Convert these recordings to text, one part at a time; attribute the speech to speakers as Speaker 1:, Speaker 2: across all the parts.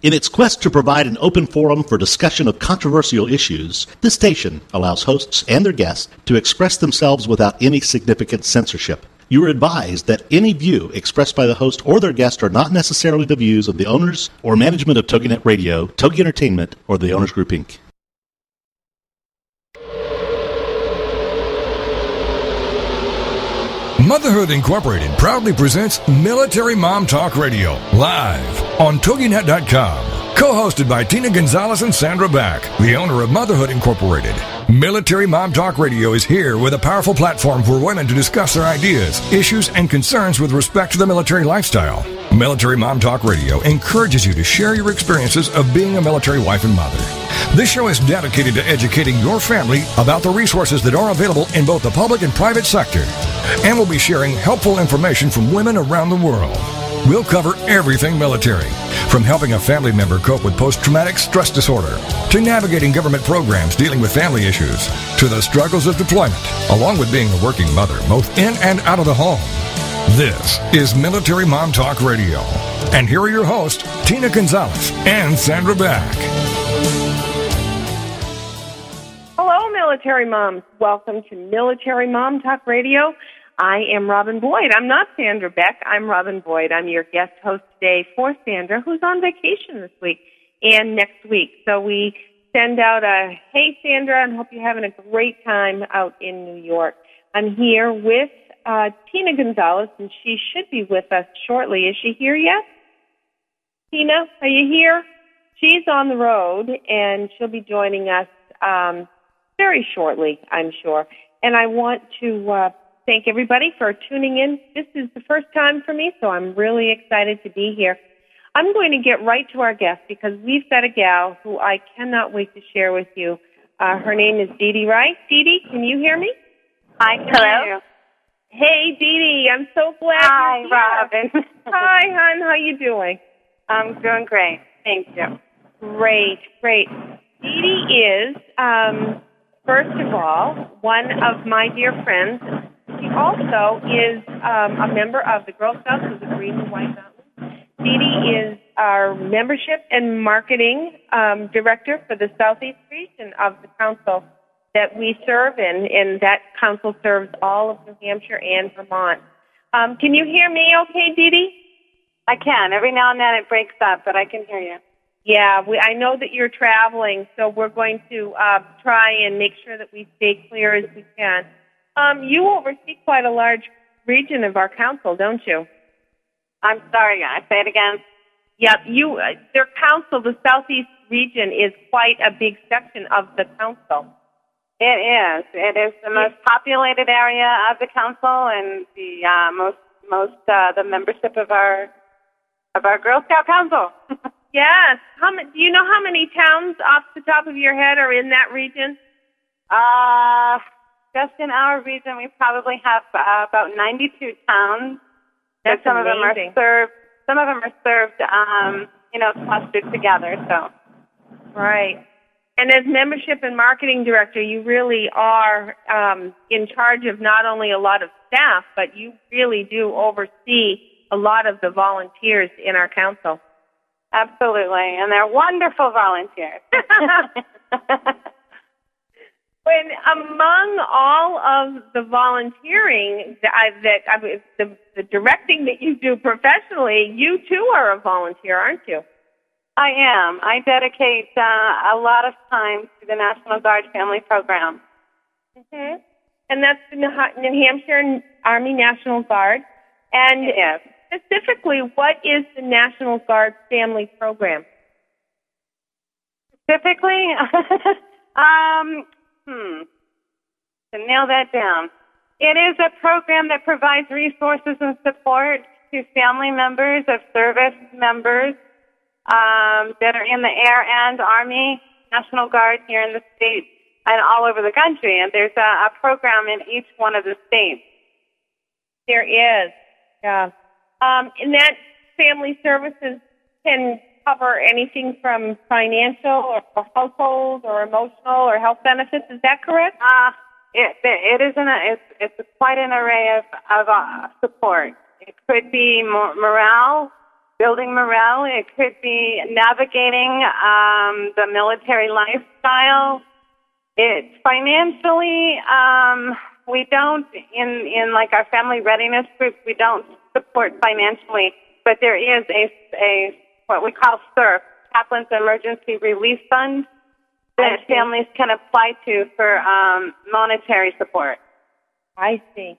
Speaker 1: In its quest to provide an open forum for discussion of controversial issues, this station allows hosts and their guests to express themselves without any significant censorship. You are advised that any view expressed by the host or their guest are not necessarily the views of the owners or management of TogiNet Radio, Togi Entertainment, or the Owners Group, Inc.
Speaker 2: Motherhood Incorporated proudly presents Military Mom Talk Radio, live on TogiNet.com. Co-hosted by Tina Gonzalez and Sandra Back, the owner of Motherhood Incorporated. Military Mom Talk Radio is here with a powerful platform for women to discuss their ideas, issues, and concerns with respect to the military lifestyle. Military Mom Talk Radio encourages you to share your experiences of being a military wife and mother. This show is dedicated to educating your family about the resources that are available in both the public and private sector. And we'll be sharing helpful information from women around the world. We'll cover everything military, from helping a family member cope with post-traumatic stress disorder, to navigating government programs dealing with family issues, to the struggles of deployment, along with being a working mother, both in and out of the home. This is Military Mom Talk Radio. And here are your hosts, Tina Gonzalez and Sandra Back.
Speaker 3: Hello, military moms. Welcome to Military Mom Talk Radio. I am Robin Boyd. I'm not Sandra Beck. I'm Robin Boyd. I'm your guest host today for Sandra, who's on vacation this week and next week. So we send out a, hey, Sandra, and hope you're having a great time out in New York. I'm here with Tina Gonzalez, and she should be with us shortly. Is she here yet? Tina, are you here? She's on the road, and she'll be joining us very shortly, I'm sure. And I want to thank everybody for tuning in. This is the first time for me, so I'm really excited to be here. I'm going to get right to our guest because we've got a gal who I cannot wait to share with you. Her name is DeeDee, right? DeeDee, can you hear me?
Speaker 4: I can hear you.
Speaker 3: Hey, DeeDee, I'm so glad
Speaker 4: Hi,
Speaker 3: you're here.
Speaker 4: Robin.
Speaker 3: Hi, hon. How you doing?
Speaker 4: I'm doing great. Thank you.
Speaker 3: Great. DeeDee is, first of all, one of my dear friends. She also is a member of the Girl Scouts of the Green and White Mountains. DeeDee is our membership and marketing director for the Southeast region of the council that we serve in, and that council serves all of New Hampshire and Vermont. Can you hear me okay, DeeDee?
Speaker 4: I can. Every now and then it breaks up, but I can hear you.
Speaker 3: Yeah, I know that you're traveling, so we're going to try and make sure that we stay clear as we can. You oversee quite a large region of our council, don't you?
Speaker 4: I'm sorry, say it again.
Speaker 3: Yep, their council, the Southeast region, is quite a big section of the council.
Speaker 4: It is. It is the most populated area of the council and the the membership of our Girl Scout Council.
Speaker 3: Yes. Do you know how many towns off the top of your head are in that region?
Speaker 4: Just in our region, we probably have about 92 towns.
Speaker 3: That's
Speaker 4: some
Speaker 3: amazing.
Speaker 4: Some of them are served, clustered together. So.
Speaker 3: Right. And as membership and marketing director, you really are in charge of not only a lot of staff, but you really do oversee a lot of the volunteers in our council.
Speaker 4: Absolutely, and they're wonderful volunteers.
Speaker 3: When among all of the volunteering the directing that you do professionally, you too are a volunteer, aren't you?
Speaker 4: I am. I dedicate a lot of time to the National Guard Family Program.
Speaker 3: Mm-hmm. And that's the New Hampshire Army National Guard. And specifically, what is the National Guard Family Program?
Speaker 4: Specifically? To nail that down. It is a program that provides resources and support to family members of service members that are in the Air and Army, National Guard here in the state and all over the country. And there's a program in each one of the states.
Speaker 3: There is, yeah. And that family services can cover anything from financial or household or emotional or health benefits. Is that correct?
Speaker 4: It isn't. It's quite an array of support. It could be morale, building morale. It could be navigating the military lifestyle. It's financially, we don't, in like our family readiness group, we don't support financially, but there is a what we call SERF, Chaplain's Emergency Relief Fund, that families can apply to for monetary support.
Speaker 3: I see.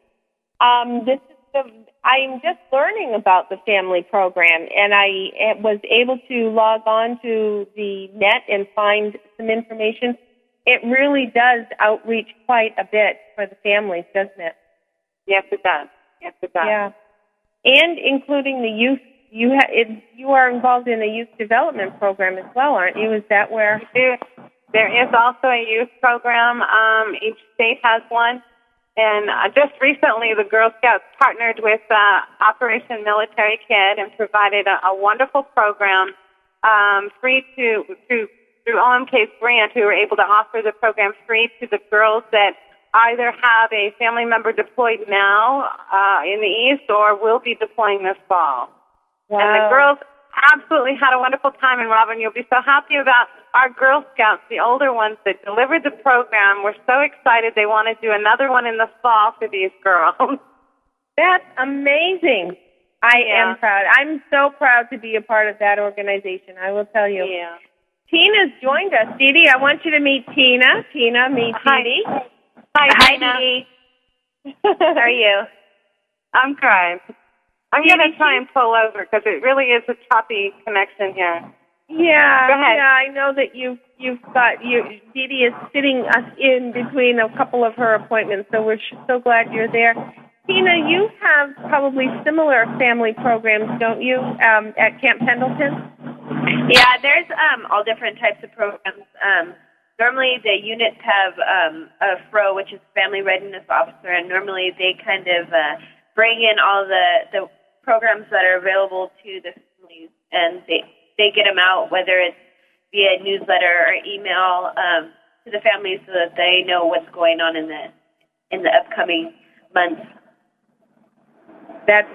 Speaker 3: I'm just learning about the family program, and I was able to log on to the net and find some information. It really does outreach quite a bit for the families, doesn't it?
Speaker 4: Yes, it does. Yes, it does.
Speaker 3: Yeah. And including the youth. You are involved in a youth development program as well, aren't you? Is that where?
Speaker 4: We do. There is also a youth program. Each state has one. And just recently, the Girl Scouts partnered with Operation Military Kid and provided a wonderful program free through OMK's grant, who were able to offer the program free to the girls that either have a family member deployed now in the East or will be deploying this fall. Wow. And the girls absolutely had a wonderful time. And Robin, you'll be so happy about our Girl Scouts, the older ones that delivered the program. We're so excited they want to do another one in the fall for these girls.
Speaker 3: That's amazing. I am proud. I'm so proud to be a part of that organization, I will tell you.
Speaker 4: Yeah.
Speaker 3: Tina's joined us. DeeDee, I want you to meet Tina. Tina, meet DeeDee.
Speaker 4: Hi, DeeDee.
Speaker 3: How are you?
Speaker 4: I'm good. I'm going to try and pull over because it really is a choppy connection here.
Speaker 3: Yeah,
Speaker 4: go ahead.
Speaker 3: Yeah, I know that DeeDee is sitting us in between a couple of her appointments, so we're so glad you're there. Tina, you have probably similar family programs, don't you, at Camp Pendleton?
Speaker 5: Yeah, there's all different types of programs. Normally the units have a FRO, which is Family Readiness Officer, and normally they kind of bring in all the programs that are available to the families, and they get them out, whether it's via newsletter or email to the families so that they know what's going on in the upcoming months.
Speaker 3: That's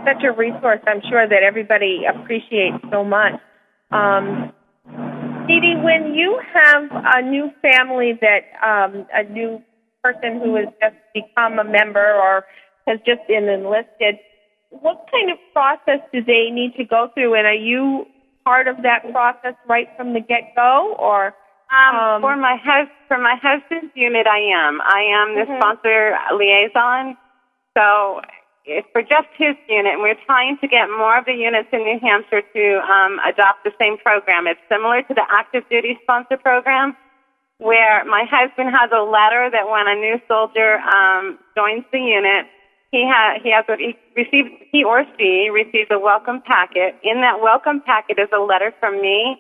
Speaker 3: such a resource, I'm sure, that everybody appreciates so much. DeeDee, when you have a new family that a new person who has just become a member or has just been enlisted, what kind of process do they need to go through, and are you part of that process right from the get-go, or?
Speaker 4: For my husband's unit, I am the sponsor liaison. So for just his unit, and we're trying to get more of the units in New Hampshire to adopt the same program. It's similar to the active duty sponsor program, where my husband has a letter that when a new soldier joins the unit, he or she receives a welcome packet. In that welcome packet is a letter from me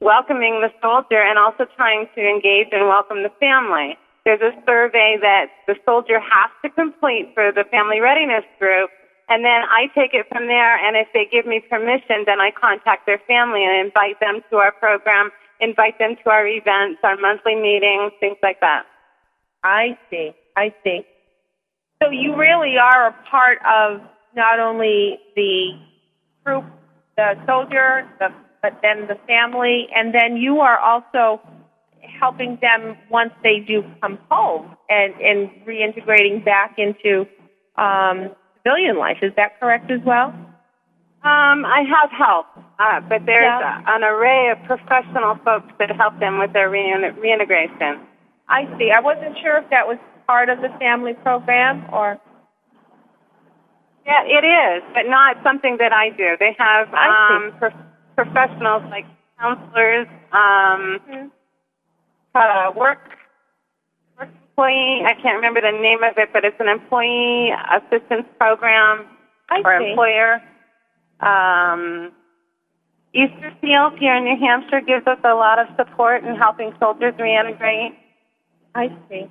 Speaker 4: welcoming the soldier and also trying to engage and welcome the family. There's a survey that the soldier has to complete for the family readiness group, and then I take it from there, and if they give me permission, then I contact their family and invite them to our program, invite them to our events, our monthly meetings, things like that.
Speaker 3: I see. So you really are a part of not only the group, the soldier, but then the family, and then you are also helping them once they do come home and reintegrating back into civilian life. Is that correct as well?
Speaker 4: I have help, but there's an array of professional folks that help them with their reintegration.
Speaker 3: I see. I wasn't sure if that was part of the family program or...
Speaker 4: Yeah, it is, but not something that I do. They have professionals like counselors, work employee, I can't remember the name of it, but it's an employee assistance program for employer. Easterfield here in New Hampshire gives us a lot of support in helping soldiers reintegrate.
Speaker 3: I see.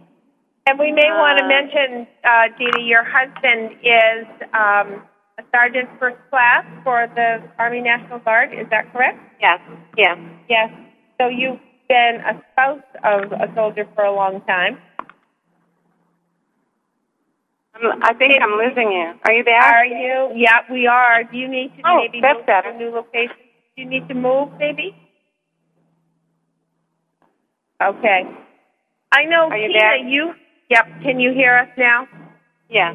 Speaker 3: And we may want to mention, DeeDee, your husband is a sergeant first class for the Army National Guard. Is that correct?
Speaker 4: Yes.
Speaker 3: Yes. So you've been a spouse of a soldier for a long time.
Speaker 4: I think I'm losing you. Are you there?
Speaker 3: Are you? Yeah, we are. Do you need to maybe
Speaker 4: that's
Speaker 3: move
Speaker 4: better.
Speaker 3: to a new location? Do you need to move, maybe? Okay. I know,
Speaker 4: Are you
Speaker 3: Tina,
Speaker 4: there?
Speaker 3: Yep, can you hear us now?
Speaker 4: Yeah.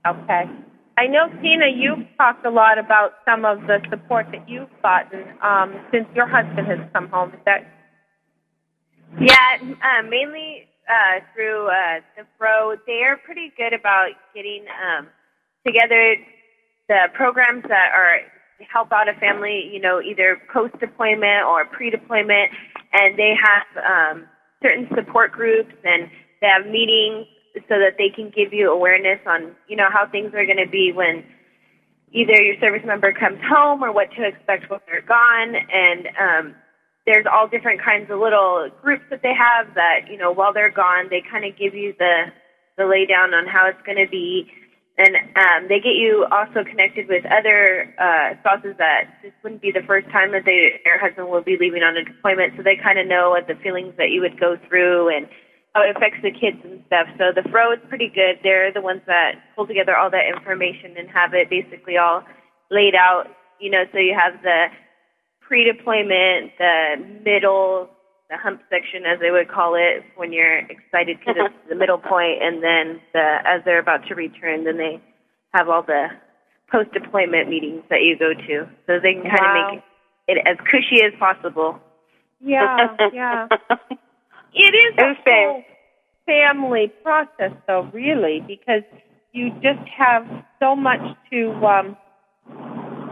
Speaker 3: Okay. I know, Tina, you've talked a lot about some of the support that you've gotten since your husband has come home. Is that?
Speaker 5: Yeah, mainly through the Fro. They're pretty good about getting together the programs that are help out a family, either post-deployment or pre-deployment, and they have certain support groups, and they have meetings so that they can give you awareness on, how things are going to be when either your service member comes home or what to expect when they're gone. And there's all different kinds of little groups that they have that, while they're gone, they kind of give you the lay down on how it's going to be. And they get you also connected with other spouses that this wouldn't be the first time that their husband will be leaving on a deployment, so they kind of know what the feelings that you would go through and how it affects the kids and stuff. So the Fro is pretty good. They're the ones that pull together all that information and have it basically all laid out, so you have the pre-deployment, the middle, the hump section, as they would call it, when you're excited because it's the middle point, and then as they're about to return, then they have all the post-deployment meetings that you go to, so they can kind of make it as cushy as possible.
Speaker 3: Yeah, yeah. It is a whole family process, though, really, because you just have so much to,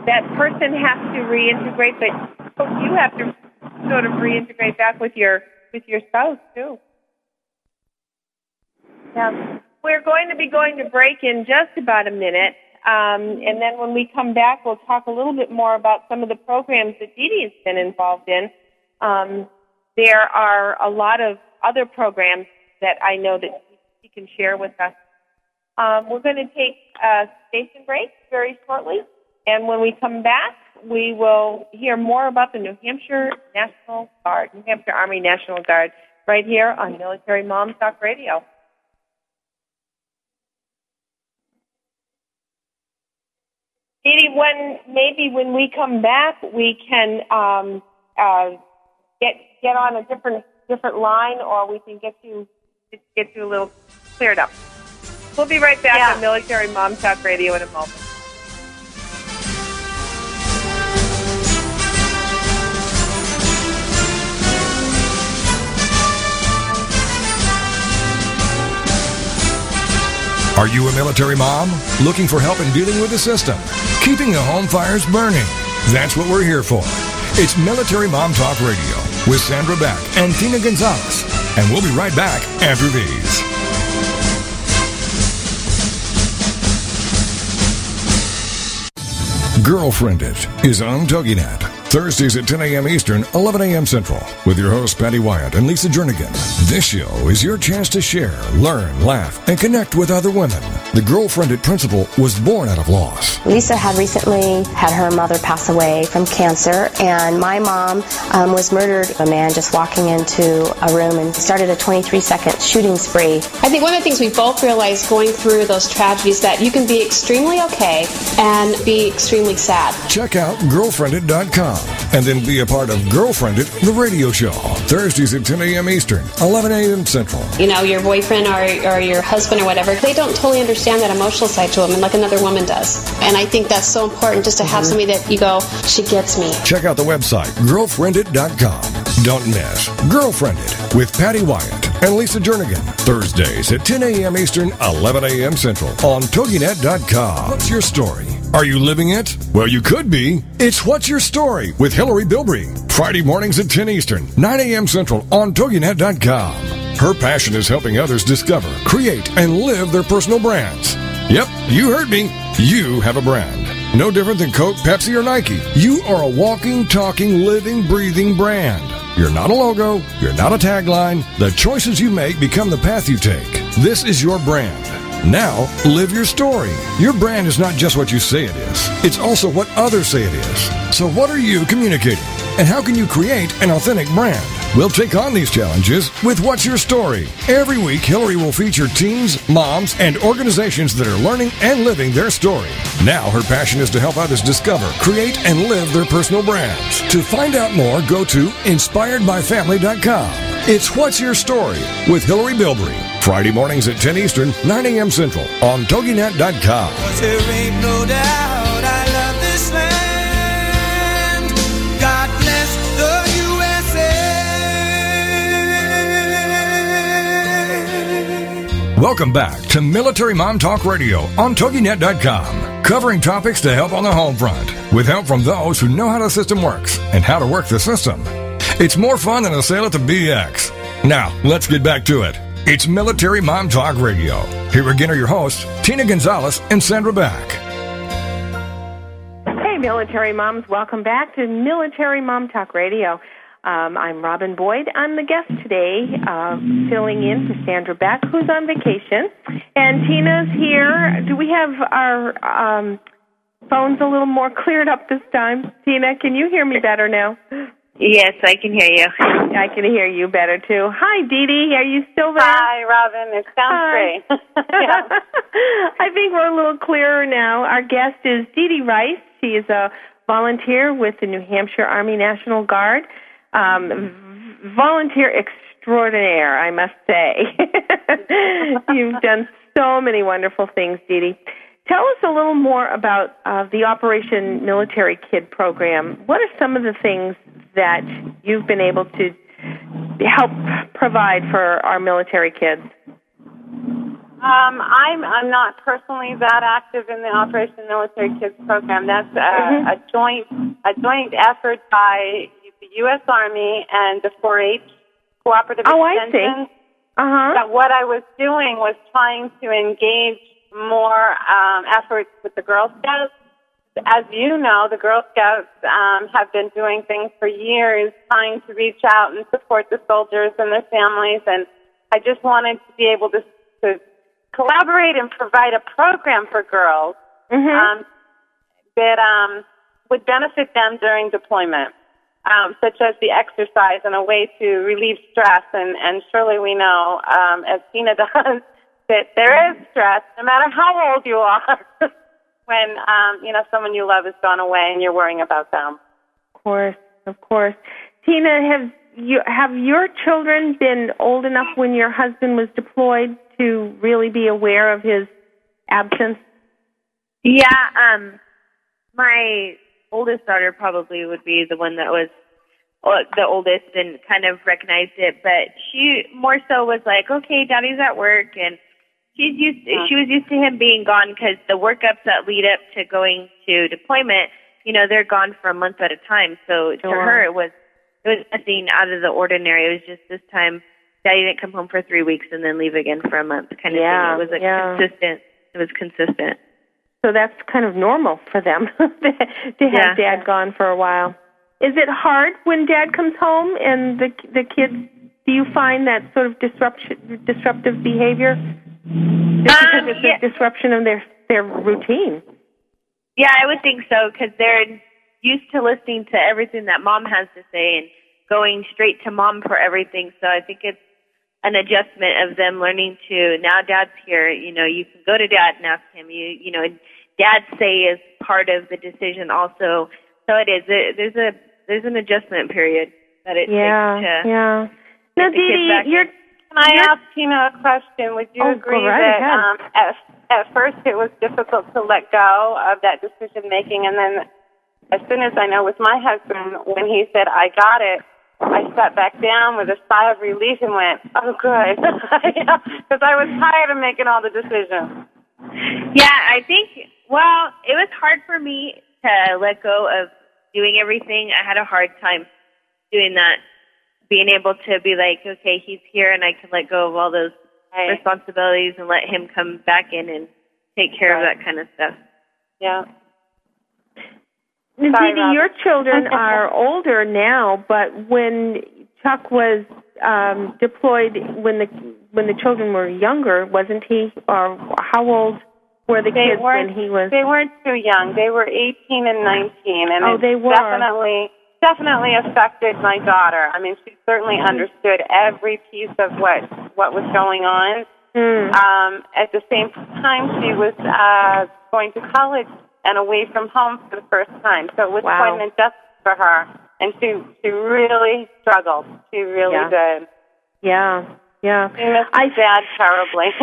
Speaker 3: that person has to reintegrate, but you have to sort of reintegrate back with your spouse, too. Yeah. We're going to be going to break in just about a minute, and then when we come back, we'll talk a little bit more about some of the programs that DeeDee has been involved in. There are a lot of other programs that I know that she can share with us. We're going to take a station break very shortly, and when we come back, we will hear more about the New Hampshire Army National Guard, right here on Military Mom Talk Radio. DeeDee, when we come back, we can get on a different line, or we can get you a little cleared up. We'll be right back on Military Mom Talk Radio in a moment.
Speaker 2: Are you a military mom? Looking for help in dealing with the system? Keeping the home fires burning? That's what we're here for. It's Military Mom Talk Radio with Sandra Beck and Tina Gonzalez. And we'll be right back after these. Girlfriended is on TogiNet. Thursdays at 10 a.m. Eastern, 11 a.m. Central, with your hosts Patty Wyatt and Lisa Jernigan. This show is your chance to share, learn, laugh, and connect with other women. The Girlfriended principle was born out of loss.
Speaker 6: Lisa had recently had her mother pass away from cancer, and my mom was murdered. A man just walking into a room and started a 23-second shooting spree.
Speaker 7: I think one of the things we both realized going through those tragedies that you can be extremely okay and be extremely sad.
Speaker 2: Check out girlfriended.com and then be a part of Girlfriended, the radio show. Thursdays at 10 a.m. Eastern, 11 a.m. Central.
Speaker 7: Your boyfriend or your husband or whatever, they don't totally understand that emotional side to them like another woman does. And I think that's so important just to have somebody that you go, she gets me.
Speaker 2: Check out the website, girlfriended.com. Don't miss Girlfriended with Patty Wyatt and Lisa Jernigan. Thursdays at 10 a.m. Eastern, 11 a.m. Central on TogiNet.com. What's your story? Are you living it? Well, you could be. It's What's Your Story with Hillary Bilbrey. Friday mornings at 10 Eastern, 9 a.m. Central on TogiNet.com. Her passion is helping others discover, create, and live their personal brands. Yep, you heard me. You have a brand. No different than Coke, Pepsi, or Nike. You are a walking, talking, living, breathing brand. You're not a logo. You're not a tagline. The choices you make become the path you take. This is your brand. Now, live your story. Your brand is not just what you say it is. It's also what others say it is. So what are you communicating? And how can you create an authentic brand? We'll take on these challenges with What's Your Story? Every week, Hillary will feature teens, moms, and organizations that are learning and living their story. Now, her passion is to help others discover, create, and live their personal brands. To find out more, go to inspiredbyfamily.com. It's What's Your Story with Hillary Bilbrey. Friday mornings at 10 Eastern, 9 a.m. Central on TogiNet.com.
Speaker 8: There ain't no doubt I love this land. God bless the USA.
Speaker 2: Welcome back to Military Mom Talk Radio on TogiNet.com, covering topics to help on the home front, with help from those who know how the system works and how to work the system. It's more fun than a sail at the BX. Now, let's get back to it. It's Military Mom Talk Radio. Here again are your hosts, Tina Gonzalez and Sandra Back.
Speaker 3: Hey, Military Moms. Welcome back to Military Mom Talk Radio. I'm Robin Boyd. I'm the guest today, filling in for Sandra Beck, who's on vacation. And Tina's here. Do we have our phones a little more cleared up this time? Tina, can you hear me better now?
Speaker 5: Yes, I can hear you.
Speaker 3: I can hear you better, too. Hi, DeeDee. Are you still there?
Speaker 4: Hi, Robin. It sounds great. Yeah.
Speaker 3: I think we're a little clearer now. Our guest is DeeDee Rice. She is a volunteer with the New Hampshire Army National Guard. Volunteer extraordinaire, I must say. You've done so many wonderful things, DeeDee. Tell us a little more about the Operation Military Kid program. What are some of the things that you've been able to help provide for our military kids?
Speaker 4: I'm not personally that active in the Operation Military Kids program. That's a joint effort by the U.S. Army and the 4-H Cooperative Extension. But what I was doing was trying to engage more efforts with the Girl Scouts. As you know, the Girl Scouts have been doing things for years, trying to reach out and support the soldiers and their families, and I just wanted to be able to collaborate and provide a program for girls that would benefit them during deployment, such as the exercise and a way to relieve stress. And surely we know, as Tina does, that there is stress, no matter how old you are, when someone you love has gone away and you're worrying about them.
Speaker 3: Of course. Tina, have your children been old enough when your husband was deployed to really be aware of his absence?
Speaker 5: Yeah, my oldest daughter probably would be the one that was the oldest and kind of recognized it, but she more so was like, okay, Daddy's at work, and she was used to him being gone because the workups that lead up to going to deployment, they're gone for a month at a time. So to her, it was nothing out of the ordinary. It was just this time, Daddy didn't come home for 3 weeks and then leave again for a month kind of thing. It was consistent. It was consistent.
Speaker 3: So that's kind of normal for them to have Dad gone for a while. Is it hard when Dad comes home and the kids? Do you find that sort of disruptive behavior? Just because it's a disruption of their routine.
Speaker 5: Yeah, I would think so, because they're used to listening to everything that Mom has to say and going straight to Mom for everything. So I think it's an adjustment of them learning to, now Dad's here, you can go to Dad and ask him. Dad's say is part of the decision also. So it is. There's an adjustment period that it takes to
Speaker 3: now,
Speaker 5: get the kids back in.
Speaker 4: Can I ask Tina a question? Would you agree that at first it was difficult to let go of that decision-making, and then as soon as I know with my husband, when he said, I got it, I sat back down with a sigh of relief and went, oh, good, because I was tired of making all the decisions.
Speaker 5: Yeah, I think, it was hard for me to let go of doing everything. I had a hard time doing that. Being able to be like, okay, he's here, and I can let go of all those responsibilities and let him come back in and take care of that kind of stuff.
Speaker 4: Yeah.
Speaker 3: DeeDee, your children are older now, but when Chuck was deployed, when the children were younger, wasn't he? Or how old were the kids when he was?
Speaker 4: They weren't too young. They were 18 and 19, and
Speaker 3: they were.
Speaker 4: definitely affected my daughter. I mean, she certainly understood every piece of what was going on. At the same time, she was going to college and away from home for the first time. So it was quite an adjustment for her. And she really struggled. She really did.
Speaker 3: Yeah. Yeah.
Speaker 4: She missed her dad terribly.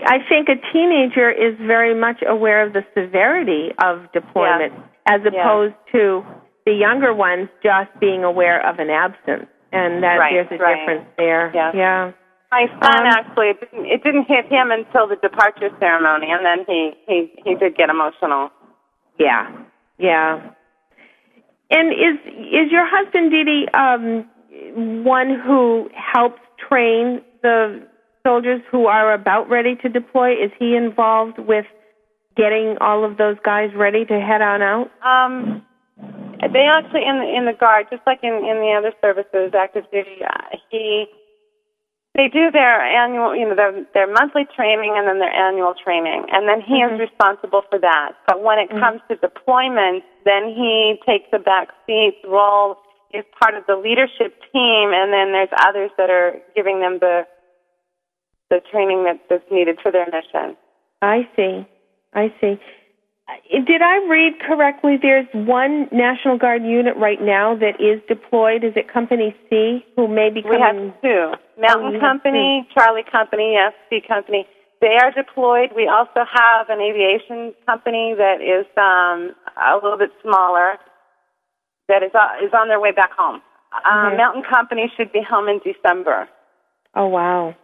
Speaker 3: I think a teenager is very much aware of the severity of deployment as opposed to the younger ones just being aware of an absence. And that there's a difference there. Yeah.
Speaker 4: My son actually, it didn't hit him until the departure ceremony, and then he did get emotional.
Speaker 3: Yeah. And is your husband, DeeDee, one who helps train the soldiers who are about ready to deploy? Is he involved with getting all of those guys ready to head on out?
Speaker 4: They actually in the Guard, just like in the other services, active duty. They do their annual, their monthly training and then their annual training, and then he is responsible for that. But when it comes to deployment, then he takes the back seat role, is part of the leadership team, and then there's others that are giving them the training that's needed for their mission.
Speaker 3: I see. Did I read correctly? There's one National Guard unit right now that is deployed. Is it Company C, who may be coming?
Speaker 4: We have two. Mountain Company, Charlie Company, C Company. They are deployed. We also have an aviation company that is a little bit smaller that is on their way back home. Mountain Company should be home in December.
Speaker 3: Oh, wow.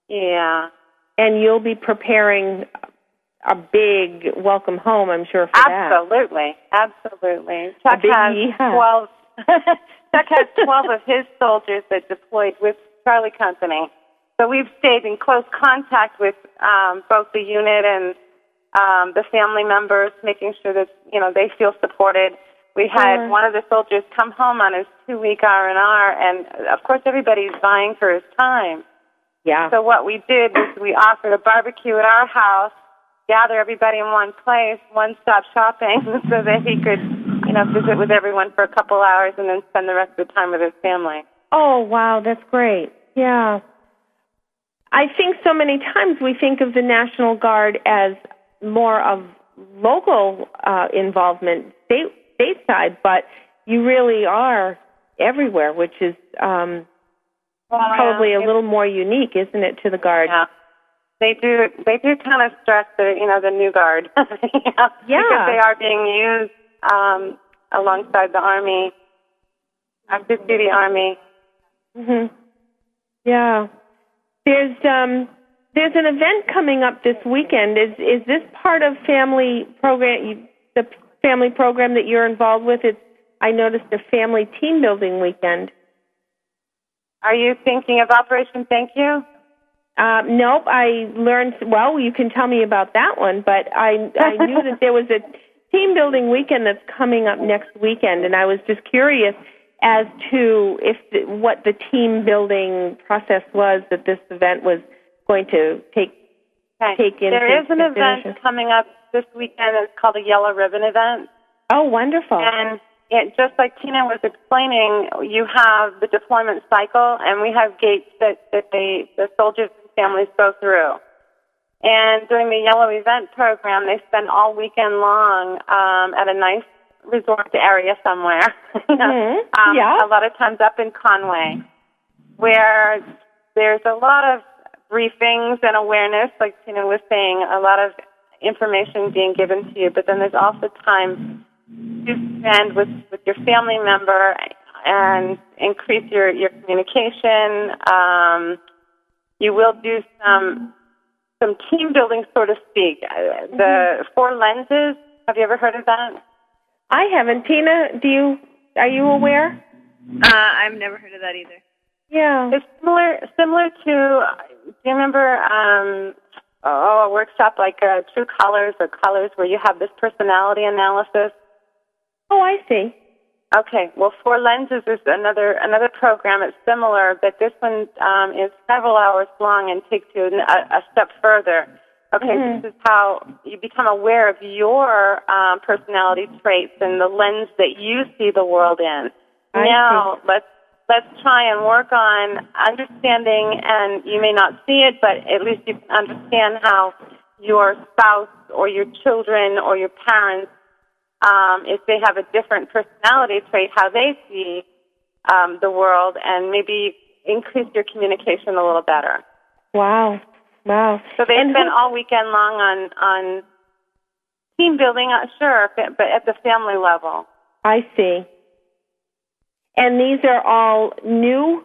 Speaker 4: Yeah.
Speaker 3: And you'll be preparing a big welcome home, I'm sure, for that.
Speaker 4: Absolutely. Chuck has 12. Chuck has 12 of his soldiers that deployed with Charlie Company. So we've stayed in close contact with both the unit and the family members, making sure that they feel supported. We had one of the soldiers come home on his 2-week R&R, and of course everybody's vying for his time.
Speaker 3: Yeah.
Speaker 4: So what we did was we offered a barbecue at our house, gather everybody in one place, one-stop shopping, so that he could, visit with everyone for a couple hours and then spend the rest of the time with his family.
Speaker 3: Oh, wow, that's great. Yeah. I think so many times we think of the National Guard as more of local involvement, stateside, but you really are everywhere, which is probably a little more unique, isn't it, to the Guard?
Speaker 4: Yeah. They do kind of stress the new Guard. Because they are being used alongside the Army, active duty Army.
Speaker 3: Yeah. There's an event coming up this weekend. Is this part of family program? The family program that you're involved with? I noticed a family team building weekend.
Speaker 4: Are you thinking of Operation Thank You?
Speaker 3: Nope. I learned, you can tell me about that one, but I knew that there was a team building weekend that's coming up next weekend, and I was just curious as to what the team building process was that this event was going to take into
Speaker 4: There is an event coming up this weekend. It's called a Yellow Ribbon event.
Speaker 3: Oh, wonderful.
Speaker 4: And just like Tina was explaining, you have the deployment cycle, and we have gates that the soldiers and families go through. And during the Yellow Event program, they spend all weekend long at a nice resort area somewhere. A lot of times up in Conway, where there's a lot of briefings and awareness, like Tina was saying, a lot of information being given to you, but then there's also time to spend with your family member and increase your communication. You will do some team building, so to speak. The 4 lenses, have you ever heard of that?
Speaker 3: I haven't. Tina, are you aware?
Speaker 5: I've never heard of that either.
Speaker 3: Yeah.
Speaker 4: It's similar to, do you remember a workshop like True Colors or Colors, where you have this personality analysis?
Speaker 3: Oh, I see.
Speaker 4: Okay. Well, 4 lenses is another program. It's similar, but this one is several hours long and takes you a step further. Okay, This is how you become aware of your personality traits and the lens that you see the world in. Now, let's try and work on understanding, and you may not see it, but at least you can understand how your spouse or your children or your parents, if they have a different personality trait, how they see the world, and maybe increase your communication a little better.
Speaker 3: Wow.
Speaker 4: So they spend all weekend long on team building, sure, but at the family level.
Speaker 3: I see. And these are all new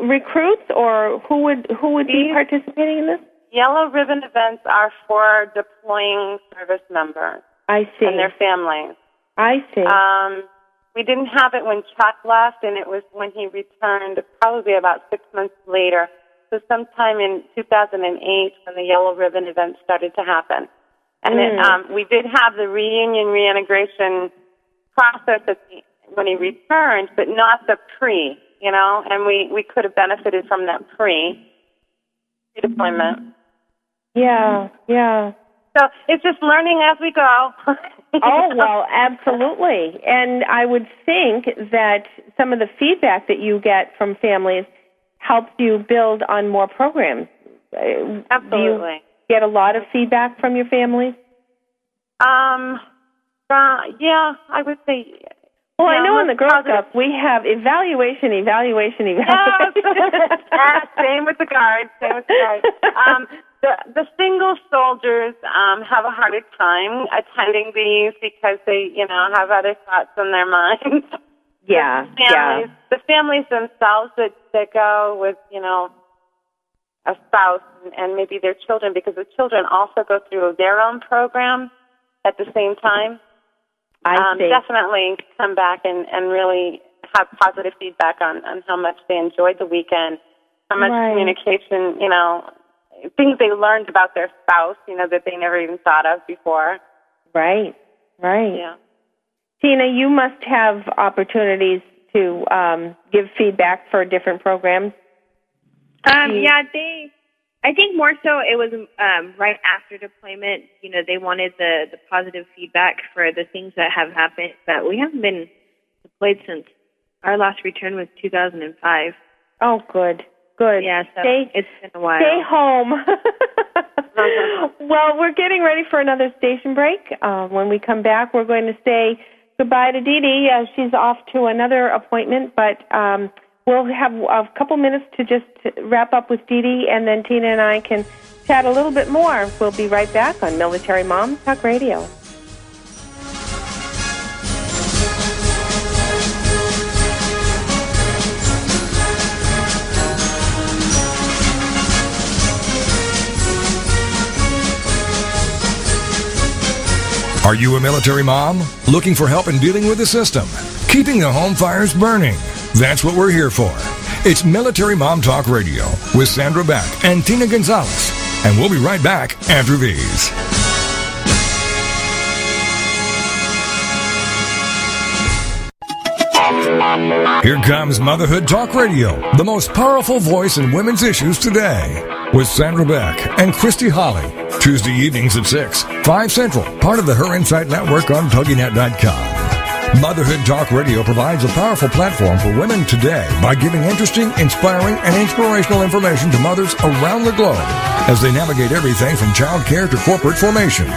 Speaker 3: recruits, or who would be participating in this?
Speaker 4: Yellow ribbon events are for deploying service members.
Speaker 3: I see.
Speaker 4: And their families.
Speaker 3: I see.
Speaker 4: We didn't have it when Chuck left, and it was when he returned, probably about 6 months later. So sometime in 2008 when the Yellow Ribbon event started to happen. And we did have the reunion reintegration process when he returned, but not the pre, and we could have benefited from that pre-deployment.
Speaker 3: Yeah.
Speaker 4: So it's just learning as we go.
Speaker 3: Oh, well, absolutely. And I would think that some of the feedback that you get from families helps you build on more programs.
Speaker 4: Absolutely.
Speaker 3: Do you get a lot of feedback from your families?
Speaker 4: Yeah, I would say.
Speaker 3: Well, I know in the Girl Scouts we have evaluation.
Speaker 4: Yeah, same with the guards. The single soldiers have a harder time attending these because they, have other thoughts in their minds.
Speaker 3: Yeah,
Speaker 4: The families themselves that go with, a spouse and maybe their children, because the children also go through their own program at the same time.
Speaker 3: I see.
Speaker 4: Definitely come back and really have positive feedback on how much they enjoyed the weekend, how much communication, things they learned about their spouse, that they never even thought of before.
Speaker 3: Right.
Speaker 4: Yeah.
Speaker 3: Tina, you must have opportunities to give feedback for different programs.
Speaker 5: I think more so it was right after deployment. They wanted the positive feedback for the things that have happened. But we haven't been deployed since our last return was 2005.
Speaker 3: Oh, good.
Speaker 5: Yeah, so it's been a while.
Speaker 3: Stay home. Well, we're getting ready for another station break. When we come back, we're going to say goodbye to DeeDee. She's off to another appointment, but we'll have a couple minutes to just wrap up with DeeDee, and then Tina and I can chat a little bit more. We'll be right back on Military Mom Talk Radio.
Speaker 2: Are you a military mom? Looking for help in dealing with the system? Keeping the home fires burning? That's what we're here for. It's Military Mom Talk Radio with Sandra Beck and Tina Gonzalez. And we'll be right back after these. Here comes Motherhood Talk Radio, the most powerful voice in women's issues today, with Sandra Beck and Christy Holly. Tuesday evenings at 6, 5 Central, part of the Her Insight Network on TogiNet.com. Motherhood Talk Radio provides a powerful platform for women today by giving interesting, inspiring, and inspirational information to mothers around the globe as they navigate everything from child care to corporate formation.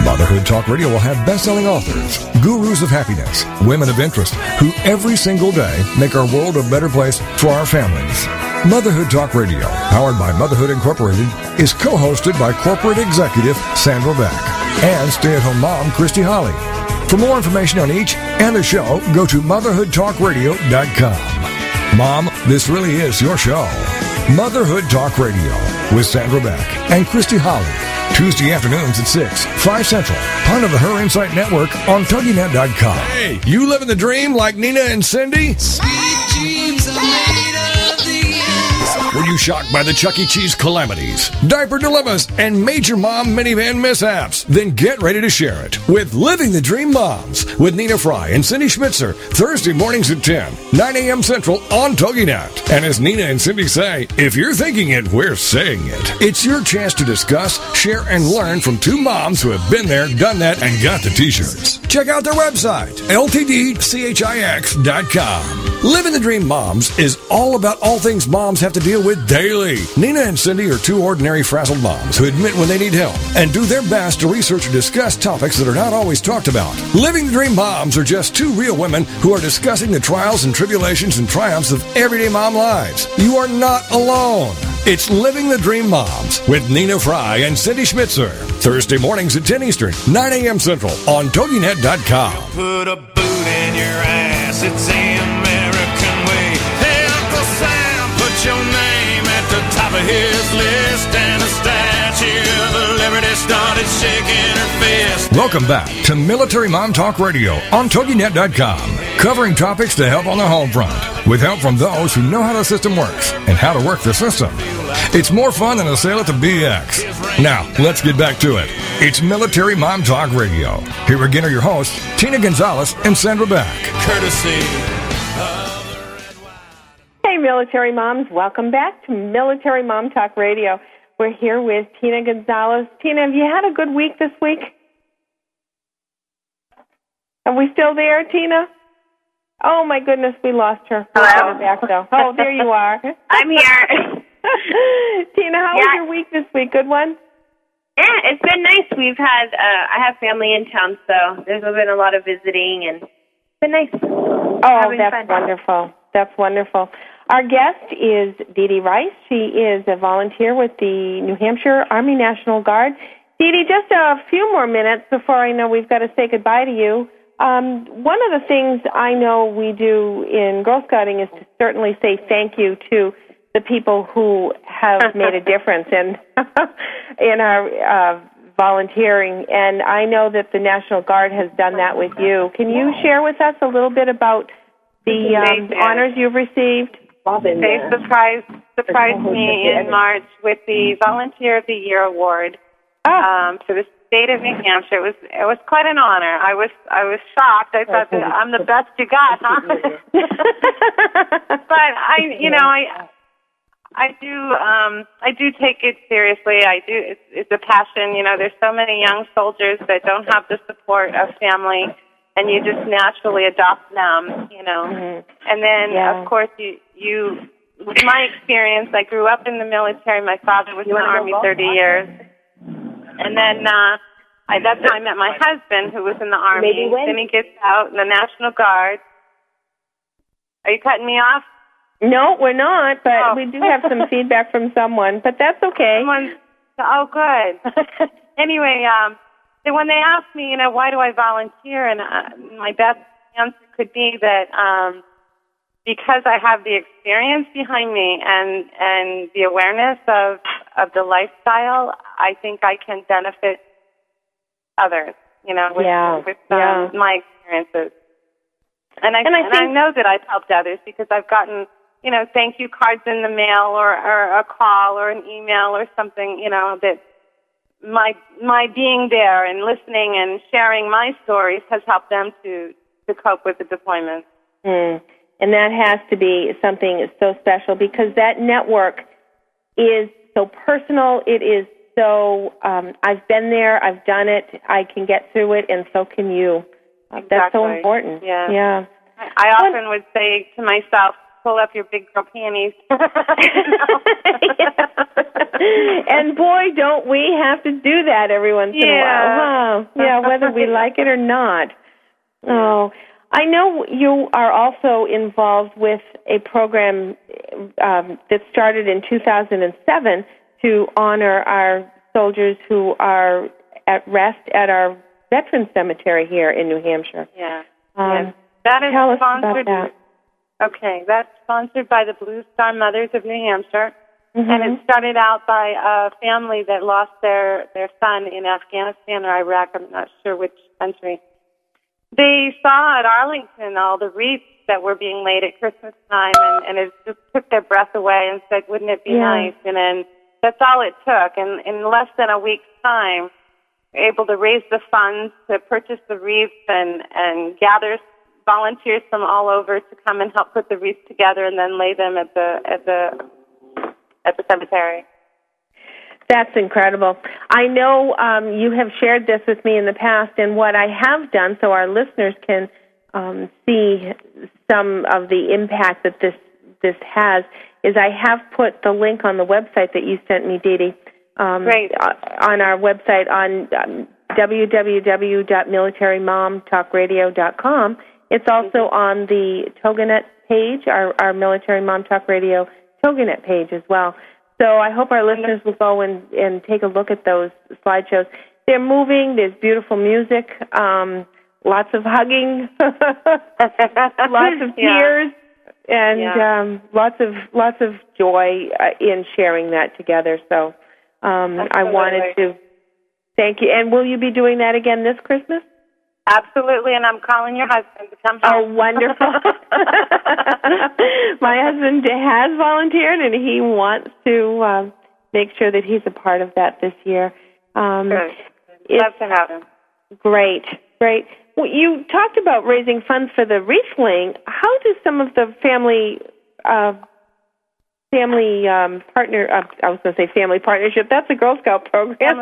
Speaker 2: Motherhood Talk Radio will have best-selling authors, gurus of happiness, women of interest, who every single day make our world a better place for our families. Motherhood Talk Radio, powered by Motherhood Incorporated, is co-hosted by corporate executive Sandra Beck and stay-at-home mom Christy Holly. For more information on each and the show, go to motherhoodtalkradio.com. Mom, this really is your show. Motherhood Talk Radio with Sandra Beck and Christy Holly. Tuesday afternoons at 6, 5 Central, part of the Her Insight Network on TogiNet.com. Hey, you living the dream like Nina and Cindy?
Speaker 8: Sweet dreams are made of the
Speaker 2: Were you shocked by the Chuck E. Cheese calamities, diaper dilemmas, and major mom minivan mishaps? Then get ready to share it with Living the Dream Moms with Nina Fry and Cindy Schmitzer, Thursday mornings at 10, 9 a.m. Central on TogiNet. And as Nina and Cindy say, if you're thinking it, we're saying it. It's your chance to discuss, share, and learn from two moms who have been there, done that, and got the t-shirts. Check out their website, ltdchix.com. Living the Dream Moms is all about all things moms have to deal with daily. Nina and Cindy are two ordinary frazzled moms who admit when they need help and do their best to research and discuss topics that are not always talked about. Living the Dream Moms are just two real women who are discussing the trials and tribulations and triumphs of everyday mom lives. You are not alone. It's Living the Dream Moms with Nina Fry and Cindy Schmitzer. Thursday mornings at 10 Eastern, 9 a.m. Central on TogiNet.com.
Speaker 8: Put a boot in your ass, it's the American way. Hey, Uncle Sam, put your name at the top of his list, and the Statue of Liberty started shaking her fist.
Speaker 2: Welcome back to Military Mom Talk Radio on TogiNet.com, covering topics to help on the home front, with help from those who know how the system works and how to work the system. It's more fun than a sale at the BX. Now, let's get back to it. It's Military Mom Talk Radio. Here again are your hosts, Tina Gonzalez and Sandra Beck.
Speaker 8: Courtesy.
Speaker 3: Hey, Military Moms. Welcome back to Military Mom Talk Radio. We're here with Tina Gonzalez. Tina, have you had a good week this week? Are we still there, Tina? Oh, my goodness, we lost her. We'll get her back, though. Oh, there you are.
Speaker 5: I'm here.
Speaker 3: Tina, how was your week this week? Good one?
Speaker 5: Yeah, it's been nice. We've had, I have family in town, so there's been a lot of visiting, and it's been nice.
Speaker 3: Oh, that's wonderful. That's wonderful. Our guest is DeeDee Rice. She is a volunteer with the New Hampshire Army National Guard. DeeDee, just a few more minutes before I know we've got to say goodbye to you. One of the things I know we do in Girl Scouting is to certainly say thank you to the people who have made a difference in our volunteering. And I know that the National Guard has done that with you. Can you share with us a little bit about the honors you've received?
Speaker 4: They surprised me in March with the Volunteer of the Year award for the state of New Hampshire. It was quite an honor. I was shocked. I thought that I'm the best you got, huh? But I do take it seriously. I do. It's a passion. You know, there's so many young soldiers that don't have the support of family, and you just naturally adopt them. You know, and then of course you. With my experience, I grew up in the military. My father was in the Army 30 years, and then that's how I met my husband, who was in the Army. Then he gets out in the National Guard. Are you cutting me off?
Speaker 3: No, we're not, but we do have some feedback from someone, but that's okay.
Speaker 4: Oh, good. Anyway, so when they asked me, why do I volunteer, and my best answer could be that because I have the experience behind me and the awareness of the lifestyle, I think I can benefit others, with my experiences. And I know that I've helped others because I've gotten thank you cards in the mail or a call or an email or something, that my being there and listening and sharing my stories has helped them to cope with the deployment.
Speaker 3: And that has to be something so special because that network is so personal. It is so, I've been there, I've done it, I can get through it, and so can you.
Speaker 4: Exactly.
Speaker 3: That's so important.
Speaker 4: Yeah. I often would say to myself, pull up your big girl panties.
Speaker 3: And boy, don't we have to do that every once in a while, huh? Yeah, whether we like it or not. Oh, I know you are also involved with a program that started in 2007 to honor our soldiers who are at rest at our Veterans Cemetery here in New Hampshire.
Speaker 4: Yeah. That is
Speaker 3: tell
Speaker 4: sponsored.
Speaker 3: Us about that.
Speaker 4: Okay, that's sponsored by the Blue Star Mothers of New Hampshire, and it started out by a family that lost their son in Afghanistan or Iraq. I'm not sure which country. They saw at Arlington all the wreaths that were being laid at Christmas time, and it just took their breath away and said, wouldn't it be nice? And then that's all it took. And in less than a week's time, able to raise the funds to purchase the wreaths and gather volunteers from all over to come and help put the wreaths together and then lay them at the cemetery.
Speaker 3: That's incredible. I know you have shared this with me in the past, and what I have done so our listeners can see some of the impact that this has is I have put the link on the website that you sent me, DeeDee,
Speaker 4: Great.
Speaker 3: On our website on www.militarymomtalkradio.com. It's also on the TogiNet page, our Military Mom Talk Radio TogiNet page as well. So I hope our listeners will go and take a look at those slideshows. They're moving. There's beautiful music, lots of hugging, lots of tears, and lots of joy in sharing that together. So I wanted to thank you. And will you be doing that again this Christmas?
Speaker 4: Absolutely, and I'm calling your husband to come home.
Speaker 3: Oh, wonderful. My husband has volunteered, and he wants to make sure that he's a part of that this year.
Speaker 4: Good. Love to have him. Great.
Speaker 3: Well, you talked about raising funds for the wreathling. How do some of the family partnership. That's a Girl Scout program.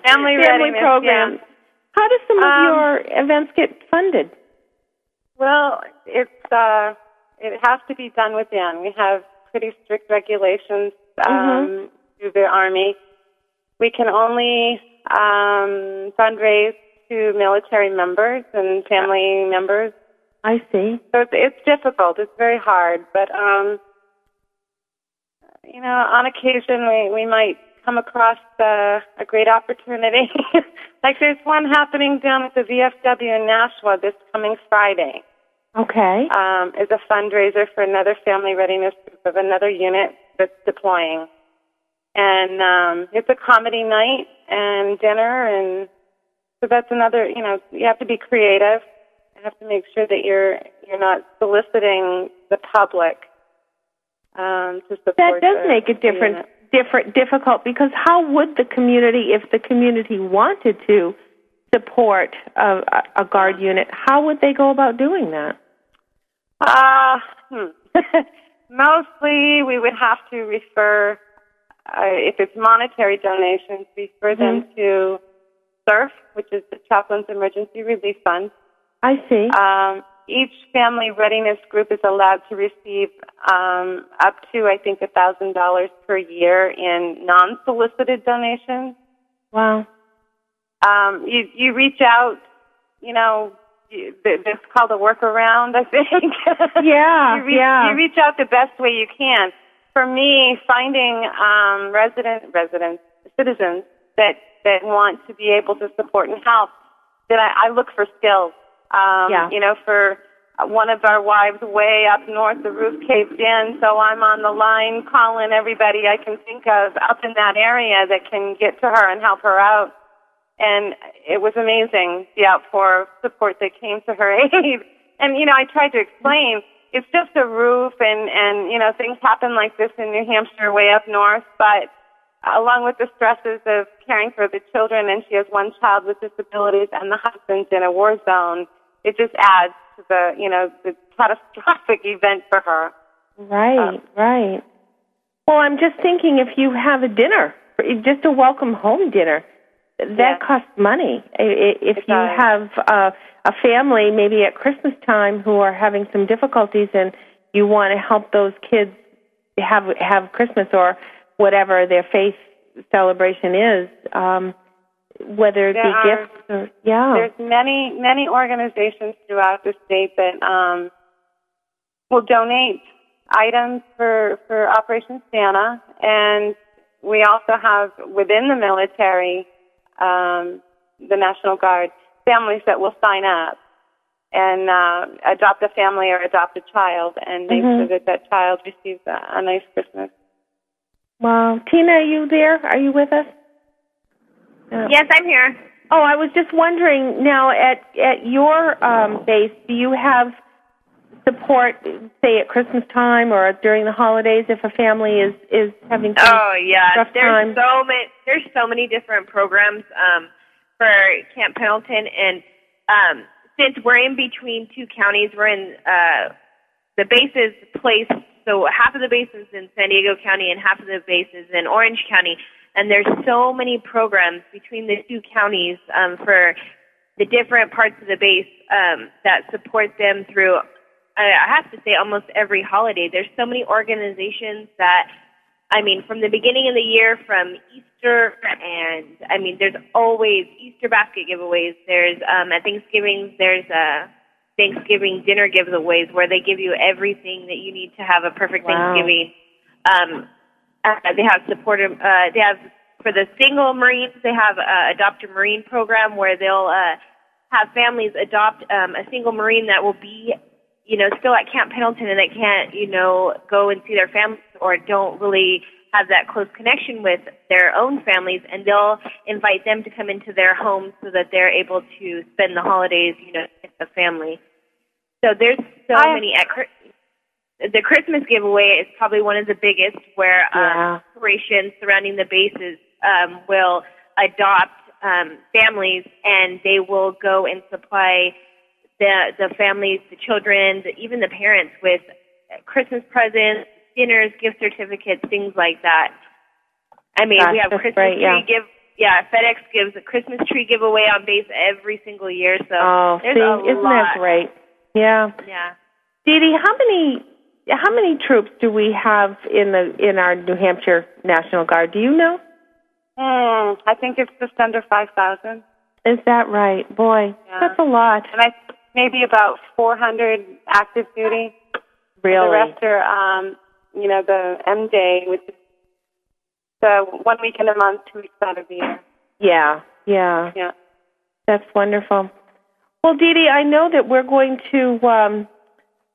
Speaker 4: Family
Speaker 3: program.
Speaker 4: Yeah.
Speaker 3: How do some of your events get funded?
Speaker 4: Well, it has to be done within. We have pretty strict regulations through the Army. We can only fundraise to military members and family members.
Speaker 3: I see.
Speaker 4: So it's difficult. It's very hard. But, on occasion we might come across a great opportunity. Like there's one happening down at the VFW in Nashua this coming Friday.
Speaker 3: Okay.
Speaker 4: It's a fundraiser for another family readiness group of another unit that's deploying. And it's a comedy night and dinner, and so that's another, you have to be creative. You have to make sure that you're not soliciting the public to support.
Speaker 3: That does make it difficult, because how would the community, if the community wanted to support a guard unit, how would they go about doing that?
Speaker 4: Mostly we would have to refer, if it's monetary donations, refer them to SURF, which is the Chaplain's Emergency Relief Fund.
Speaker 3: I see.
Speaker 4: Each family readiness group is allowed to receive up to, I think, $1,000 per year in non-solicited donations.
Speaker 3: Wow.
Speaker 4: You reach out, it's called a workaround, I think.
Speaker 3: Yeah,
Speaker 4: You reach out the best way you can. For me, finding citizens that want to be able to support and help, then I look for skills. For one of our wives way up north, the roof caved in, so I'm on the line calling everybody I can think of up in that area that can get to her and help her out. And it was amazing, the outpour of support that came to her aid. And, I tried to explain, it's just a roof and things happen like this in New Hampshire way up north, but along with the stresses of caring for the children, and she has one child with disabilities and the husband's in a war zone, it just adds to the catastrophic event for her.
Speaker 3: Right. Well, I'm just thinking, if you have a dinner, just a welcome home dinner, that costs money. If you have a family, maybe at Christmas time, who are having some difficulties, and you want to help those kids have Christmas or whatever their faith celebration is, whether it be gifts or
Speaker 4: There's many organizations throughout the state that will donate items for Operation Santa, and we also have within the military, the National Guard, families that will sign up and adopt a family or adopt a child, and make sure that child receives a nice Christmas.
Speaker 3: Wow. Tina, are you there? Are you with us?
Speaker 5: Yes, I'm here.
Speaker 3: Oh, I was just wondering, now at your base, do you have support, say at Christmas time or during the holidays, if a family is having some rough time?
Speaker 5: There's so many different programs for Camp Pendleton, and since we're in between two counties, we're in the base is placed, so half of the base is in San Diego County and half of the base is in Orange County, and there's so many programs between the two counties for the different parts of the base that support them through, I have to say, almost every holiday. There's so many organizations that, from the beginning of the year, from Easter, and, there's always Easter basket giveaways. There's, at Thanksgiving, there's Thanksgiving dinner giveaways where they give you everything that you need to have a perfect Thanksgiving. They have for the single Marines, they have Adopt a Marine program where they'll have families adopt a single Marine that will be, still at Camp Pendleton, and they can't, go and see their families or don't really have that close connection with their own families, and they'll invite them to come into their homes so that they're able to spend the holidays, with the family. So there's so many. The Christmas giveaway is probably one of the biggest, where corporations surrounding the bases will adopt families, and they will go and supply the families, the children, even the parents with Christmas presents, dinners, gift certificates, things like that. We have Christmas tree FedEx gives a Christmas tree giveaway on base every single year. So
Speaker 3: isn't that great? Yeah.
Speaker 5: Yeah.
Speaker 3: DeeDee, how many troops do we have in our New Hampshire National Guard? Do you know?
Speaker 4: I think it's just under 5,000.
Speaker 3: Is that right? Boy, that's a lot.
Speaker 4: And maybe about 400 active duty.
Speaker 3: Really?
Speaker 4: The rest are, the M Day, which is the 1 weekend a month, 2 weeks out of the year.
Speaker 3: Yeah. That's wonderful. Well, DeeDee, I know that we're going to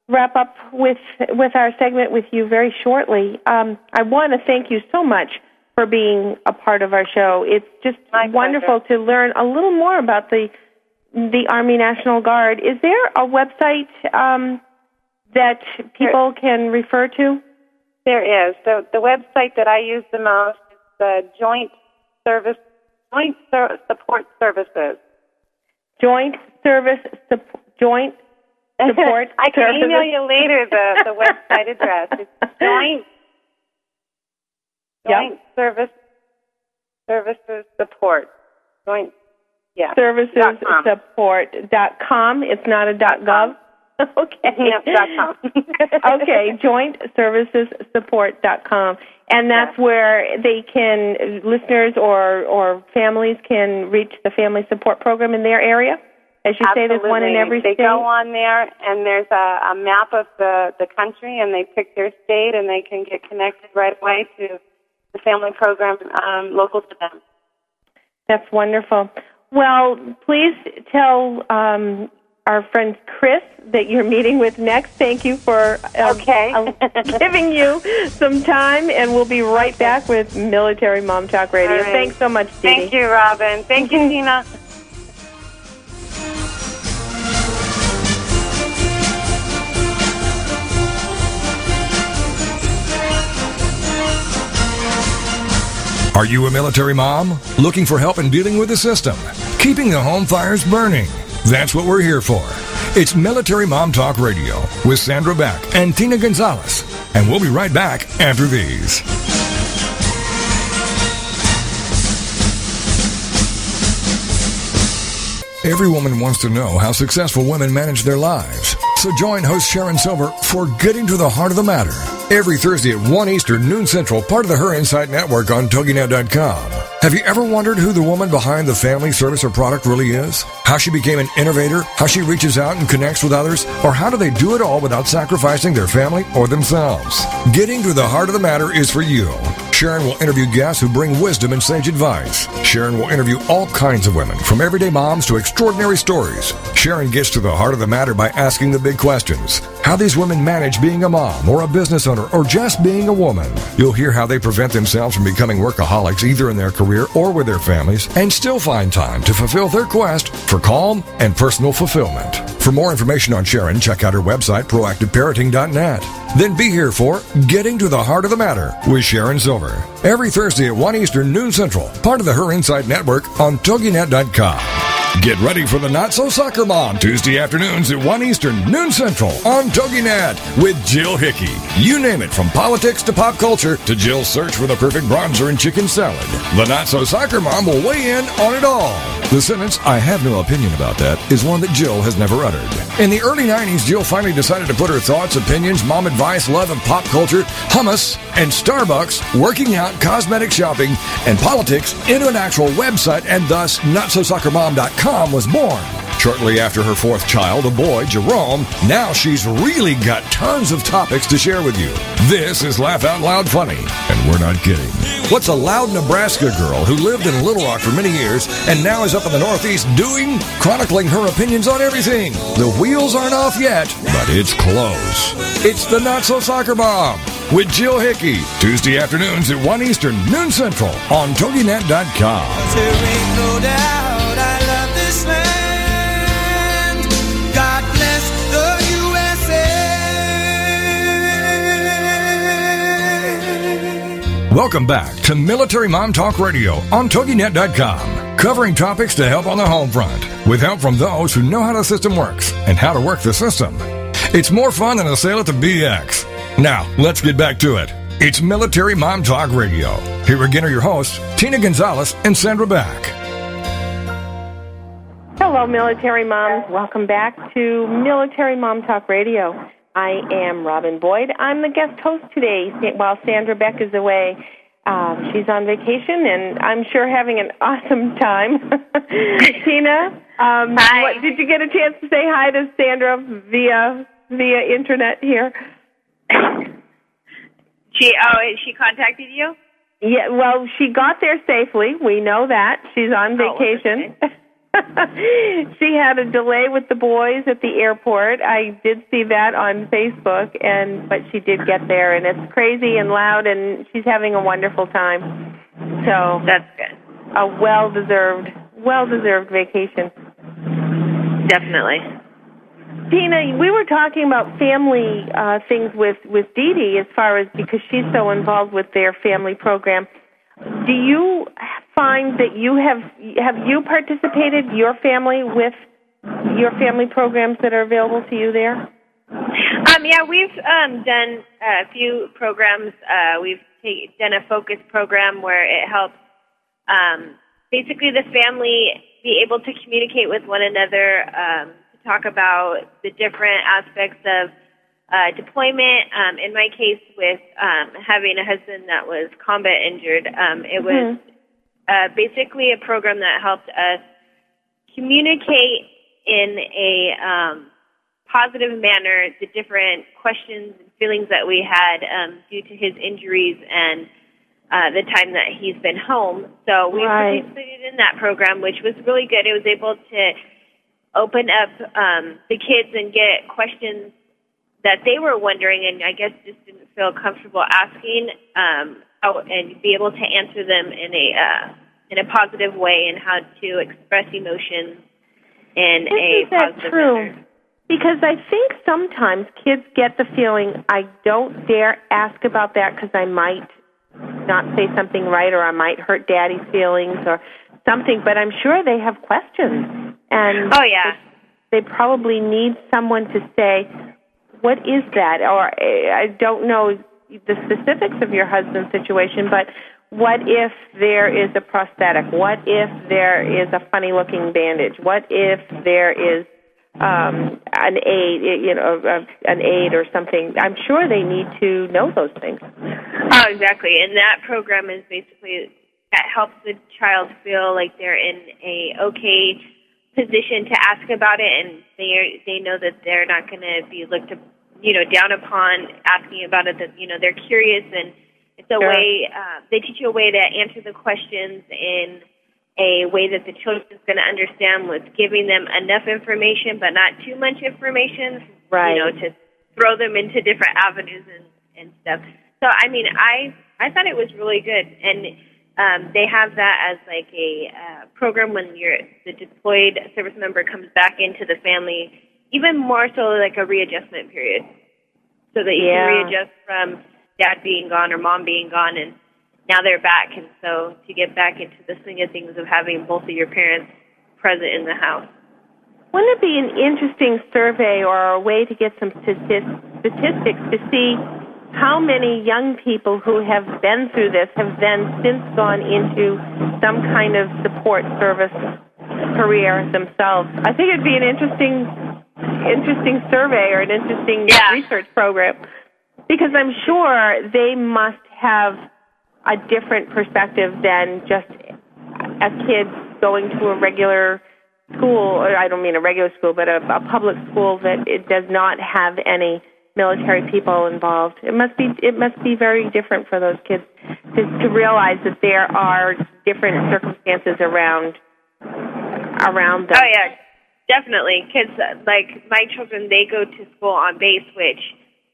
Speaker 3: wrap up with our segment with you very shortly. I want to thank you so much for being a part of our show. It's just wonderful to learn a little more about the Army National Guard. Is there a website that people can refer to?
Speaker 4: There is. The website that I use the most is the Joint Support Services. Joint Support. I can email you later the website address. It's Joint Services Support.
Speaker 3: Servicessupport.com. It's not a .gov. Okay.
Speaker 4: .com.
Speaker 3: Okay, jointservicesupport.com. And that's where listeners or families can reach the family support program in their area? As you say, there's one in every state?
Speaker 4: They go on there, and there's a map of the country, and they pick their state, and they can get connected right away to the family program local to them.
Speaker 3: That's wonderful. Well, please tell our friend Chris that you're meeting with next. Thank you for giving you some time, and we'll be right back with Military Mom Talk Radio. Right. Thanks so much, DeeDee.
Speaker 4: Thank you, Robin. Thank you, Tina.
Speaker 2: Are you a military mom? Looking for help in dealing with the system? Keeping the home fires burning? That's what we're here for. It's Military Mom Talk Radio with Sandra Beck and Tina Gonzalez. And we'll be right back after these. Every woman wants to know how successful women manage their lives. So join host Sharon Silver for Getting to the Heart of the Matter. Every Thursday at 1 Eastern, noon Central, part of the Her Insight Network on TogiNet.com. Have you ever wondered who the woman behind the family, service, or product really is? How she became an innovator? How she reaches out and connects with others? Or how do they do it all without sacrificing their family or themselves? Getting to the Heart of the Matter is for you. Sharon will interview guests who bring wisdom and sage advice. Sharon will interview all kinds of women, from everyday moms to extraordinary stories. Sharon gets to the heart of the matter by asking the big questions. how these women manage being a mom or a business owner or just being a woman. You'll hear how they prevent themselves from becoming workaholics either in their career or with their families and still find time to fulfill their quest for calm and personal fulfillment. For more information on Sharon, check out her website, proactiveparenting.net. Then be here for Getting to the Heart of the Matter with Sharon Silver. Every Thursday at 1 Eastern, noon Central, part of the Her Insight Network on TogiNet.com. Get ready for the Not So Soccer Mom, Tuesday afternoons at 1 Eastern, noon Central on TogiNet with Jill Hickey. You name it, from politics to pop culture to Jill's search for the perfect bronzer and chicken salad. The Not So Soccer Mom will weigh in on it all. The sentence, "I have no opinion about that," is one that Jill has never uttered. In the early 90s, Jill finally decided to put her thoughts, opinions, mom advice, love of pop culture, hummus, and Starbucks, working out, cosmetic shopping, and politics into an actual website, and thus NotSoSoccerMom.com was born. Shortly after her fourth child, a boy, Jerome, now she's really got tons of topics to share with you. This is Laugh Out Loud Funny, and we're not kidding. What's a loud Nebraska girl who lived in Little Rock for many years and now is up in the Northeast doing? Chronicling her opinions on everything. The wheels aren't off yet, but it's close. It's the Not So Soccer Mom with Jill Hickey, Tuesday afternoons at 1 Eastern, noon Central on TogiNet.com.
Speaker 9: There ain't no doubt I love this land. God bless the USA.
Speaker 2: Welcome back to Military Mom Talk Radio on TogiNet.com, covering topics to help on the home front, with help from those who know how the system works and how to work the system. It's more fun than a sale at the BX. Now, let's get back to it. It's Military Mom Talk Radio. Here again are your hosts, Tina Gonzalez and Sandra Back.
Speaker 3: Hello, Military Moms. Welcome back to Military Mom Talk Radio. I am Robin Boyd. I'm the guest host today while Sandra Beck is away. She's on vacation, and I'm sure having an awesome time. Tina,
Speaker 5: hi.
Speaker 3: Did you get a chance to say hi to Sandra via internet here?
Speaker 5: She contacted you?
Speaker 3: Yeah, well, she got there safely. We know that. She's on vacation. She had a delay with the boys at the airport. I did see that on Facebook, but she did get there, and it's crazy and loud, and she's having a wonderful time. So
Speaker 5: that's good.
Speaker 3: A well-deserved vacation.
Speaker 5: Definitely.
Speaker 3: Tina, we were talking about family things with DeeDee as far as because she's so involved with their family program. Do you find that you have you participated, your family, with your family programs that are available to you there?
Speaker 5: Yeah, we've done a few programs. We've done a focus program where it helps basically the family be able to communicate with one another, to talk about the different aspects of deployment. In my case, with having a husband that was combat injured, it was basically a program that helped us communicate in a positive manner the different questions and feelings that we had due to his injuries and the time that he's been home. So we participated in that program, which was really good. It was able to open up the kids and get questions that they were wondering and I guess just didn't feel comfortable asking, and be able to answer them in a positive way and how to express emotions in a positive manner.
Speaker 3: Because I think sometimes kids get the feeling, I don't dare ask about that because I might not say something right or I might hurt Daddy's feelings or something, but I'm sure they have questions. And they probably need someone to say, what is that? Or I don't know the specifics of your husband's situation, but what if there is a prosthetic? What if there is a funny-looking bandage? What if there is an aid or something? I'm sure they need to know those things.
Speaker 5: Oh, exactly. And that program is basically that helps the child feel like they're in a okay position to ask about it, and they know that they're not going to be looked down upon asking about it. That they're curious, and it's a way they teach you a way to answer the questions in a way that the children's going to understand, with giving them enough information but not too much information, to throw them into different avenues and stuff. So, I mean, I thought it was really good. And they have that as like a program when the deployed service member comes back into the family, even more so like a readjustment period, so that you can readjust from dad being gone or mom being gone, and now they're back. And so to get back into the swing of things of having both of your parents present in the house.
Speaker 3: Wouldn't it be an interesting survey or a way to get some statistics to see how many young people who have been through this have then since gone into some kind of support service career themselves? I think it'd be an interesting survey or an interesting research program, because I'm sure they must have a different perspective than just a kid going to a regular school, or I don't mean a regular school, but a public school that it does not have any military people involved. It must be very different for those kids to realize that there are different circumstances around them.
Speaker 5: Oh yeah, definitely. Kids like my children, they go to school on base, which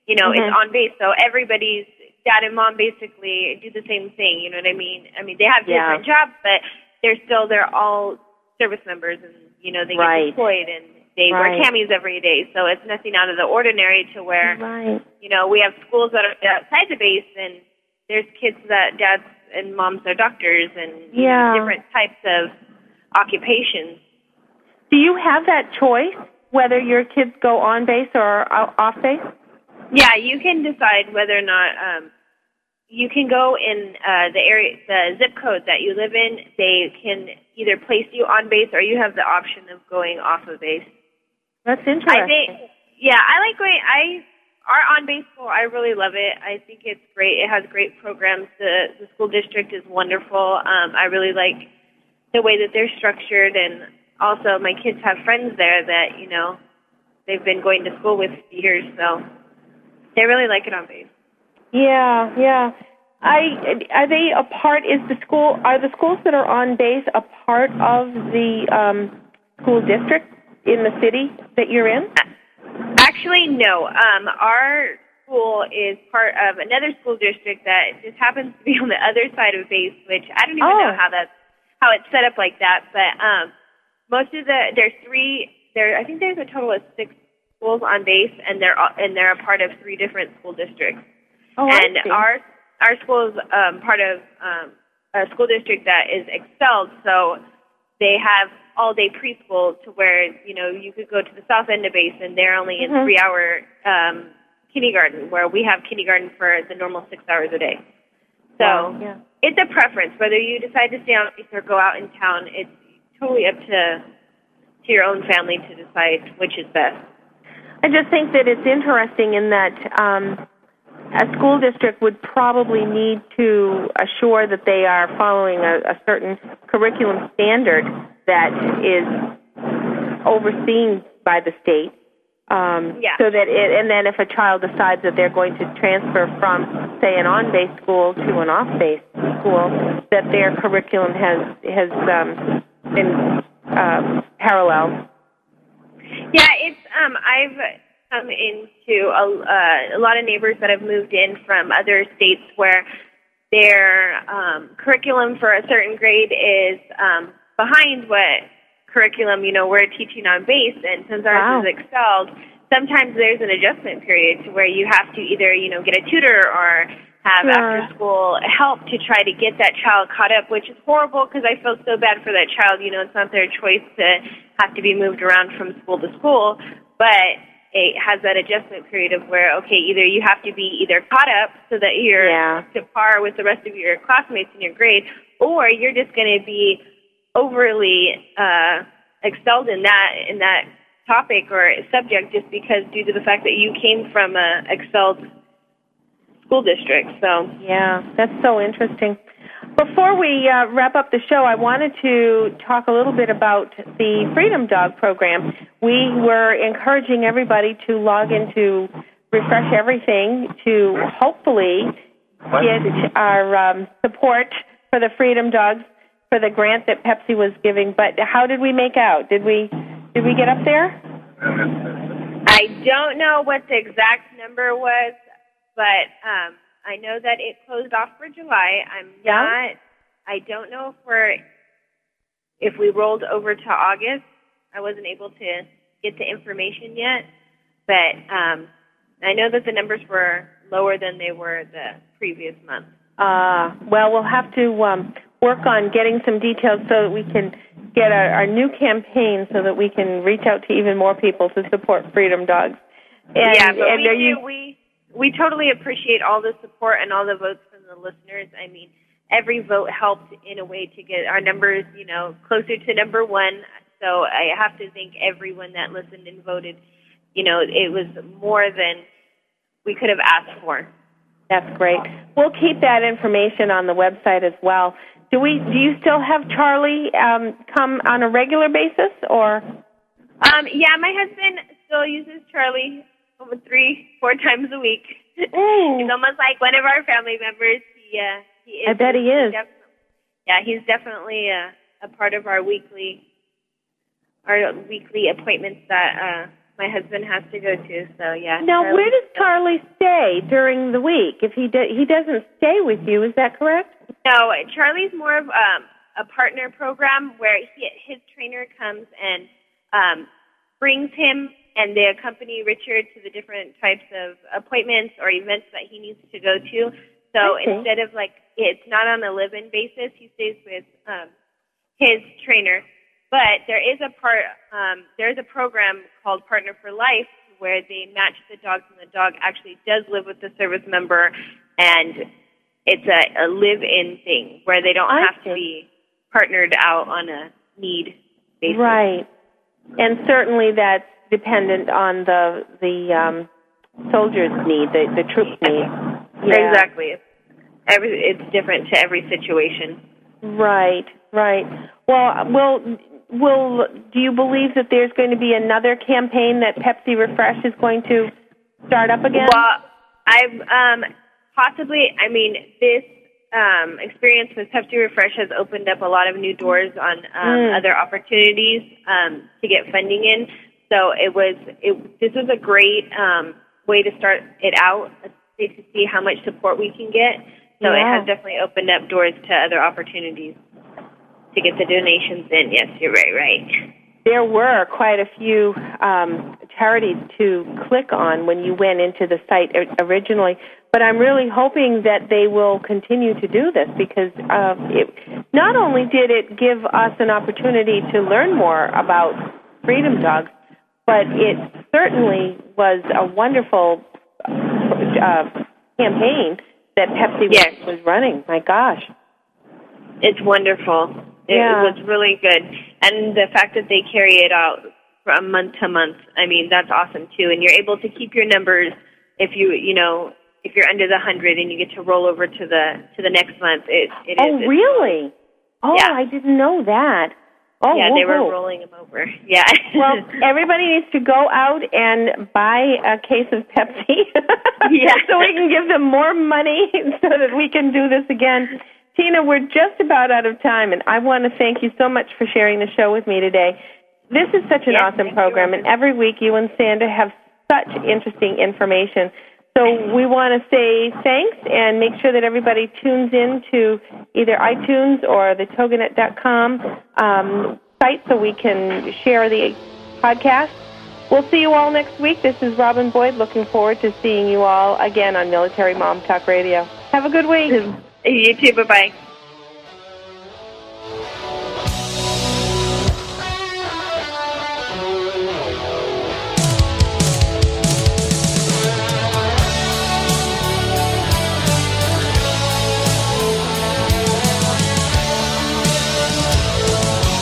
Speaker 5: it's on base, so everybody's dad and mom basically do the same thing. You know what I mean? I mean, they have different jobs, but they're all service members, and they get deployed and they wear camis every day, so it's nothing out of the ordinary to where, we have schools that are outside the base, and there's kids that dads and moms are doctors and different types of occupations.
Speaker 3: Do you have that choice, whether your kids go on base or off base?
Speaker 5: Yeah, you can decide whether or not you can go in the area, the zip code that you live in. They can either place you on base, or you have the option of going off of base.
Speaker 3: That's interesting.
Speaker 5: I like going. Our on-base school, I really love it. I think it's great. It has great programs. The school district is wonderful. I really like the way that they're structured, and also my kids have friends there that they've been going to school with for years, so they really like it on base.
Speaker 3: Yeah. Are they a part? Are the schools that are on base a part of the school district in the city that you're in?
Speaker 5: Actually, no. Our school is part of another school district that just happens to be on the other side of base, which I don't even know how it's set up like that. But most of I think there's a total of 6 schools on base, and they're a part of 3 different school districts.
Speaker 3: Oh,
Speaker 5: and our school is part of a school district that is Excelled, so they have all-day preschool to where, you could go to the south end of base, and they're only in 3-hour kindergarten, where we have kindergarten for the normal 6 hours a day. So it's a preference. Whether you decide to stay on base or go out in town, it's totally up to your own family to decide which is best.
Speaker 3: I just think that it's interesting in that a school district would probably need to assure that they are following a certain curriculum standard that is overseen by the state. So that and then if a child decides that they're going to transfer from, say, an on-base school to an off-base school, that their curriculum has been parallel.
Speaker 5: Yeah, it's I've come into a lot of neighbors that have moved in from other states where their curriculum for a certain grade is behind what curriculum we're teaching on base, and since ours is Excelled, sometimes there's an adjustment period to where you have to either get a tutor or have after-school help to try to get that child caught up, which is horrible because I feel so bad for that child. It's not their choice to have to be moved around from school to school, but it has that adjustment period of where, okay, either you have to be either caught up so that you're to par with the rest of your classmates in your grade, or you're just going to be overly excelled in that topic or subject just because due to the fact that you came from a excelled school district. So
Speaker 3: that's so interesting. Before we wrap up the show, I wanted to talk a little bit about the Freedom Dog program. We were encouraging everybody to log into Refresh Everything to hopefully get our support for the Freedom Dogs for the grant that Pepsi was giving. But how did we make out? Did we get up there?
Speaker 5: I don't know what the exact number was, but I know that it closed off for July. I don't know if we rolled over to August. I wasn't able to get the information yet, but I know that the numbers were lower than they were the previous month.
Speaker 3: Well, we'll have to work on getting some details so that we can get our new campaign so that we can reach out to even more people to support Freedom Dogs.
Speaker 5: We totally appreciate all the support and all the votes from the listeners. I mean, every vote helped in a way to get our numbers, closer to number one. So I have to thank everyone that listened and voted. It was more than we could have asked for.
Speaker 3: That's great. We'll keep that information on the website as well. Do you still have Charlie come on a regular basis, or?
Speaker 5: Yeah, my husband still uses Charlie 3-4 times a week.
Speaker 3: Ooh.
Speaker 5: He's almost like one of our family members. He is.
Speaker 3: I bet he is.
Speaker 5: He's definitely a part of our weekly appointments that my husband has to go to. So yeah.
Speaker 3: Now, where does Charlie stay during the week? If he doesn't stay with you, is that correct?
Speaker 5: No, Charlie's more of a partner program where his trainer comes and brings him, and they accompany Richard to the different types of appointments or events that he needs to go to. So instead of it's not on a live-in basis, he stays with his trainer. But there is there's a program called Partner for Life where they match the dogs, and the dog actually does live with the service member, and it's a live-in thing where they don't have to be partnered out on a need basis. Right.
Speaker 3: And certainly that's dependent on the soldier's need, the troop's need.
Speaker 5: Yeah. Exactly. It's different to every situation.
Speaker 3: Right. Well, do you believe that there's going to be another campaign that Pepsi Refresh is going to start up again?
Speaker 5: Well, this experience with Pepsi Refresh has opened up a lot of new doors on other opportunities to get funding in. So this was a great way to start it out, to see how much support we can get. So it has definitely opened up doors to other opportunities to get the donations in. Yes, you're right.
Speaker 3: There were quite a few charities to click on when you went into the site originally, but I'm really hoping that they will continue to do this because not only did it give us an opportunity to learn more about Freedom Dogs, but it certainly was a wonderful campaign that Pepsi was running. My gosh.
Speaker 5: It's wonderful. It was really good. And the fact that they carry it out from month to month, that's awesome too. And you're able to keep your numbers if you're under the 100 and you get to roll over to the next month.
Speaker 3: Really? Oh, yeah. I didn't know that. Oh,
Speaker 5: yeah, they were rolling them over. Yeah.
Speaker 3: Well, everybody needs to go out and buy a case of Pepsi so we can give them more money so that we can do this again. Tina, we're just about out of time, and I want to thank you so much for sharing the show with me today. This is such an awesome program, and every week you and Sandra have such interesting information. So we want to say thanks and make sure that everybody tunes in to either iTunes or the Toginet.com site so we can share the podcast. We'll see you all next week. This is Robin Boyd looking forward to seeing you all again on Military Mom Talk Radio. Have a good week.
Speaker 5: You too. Bye-bye.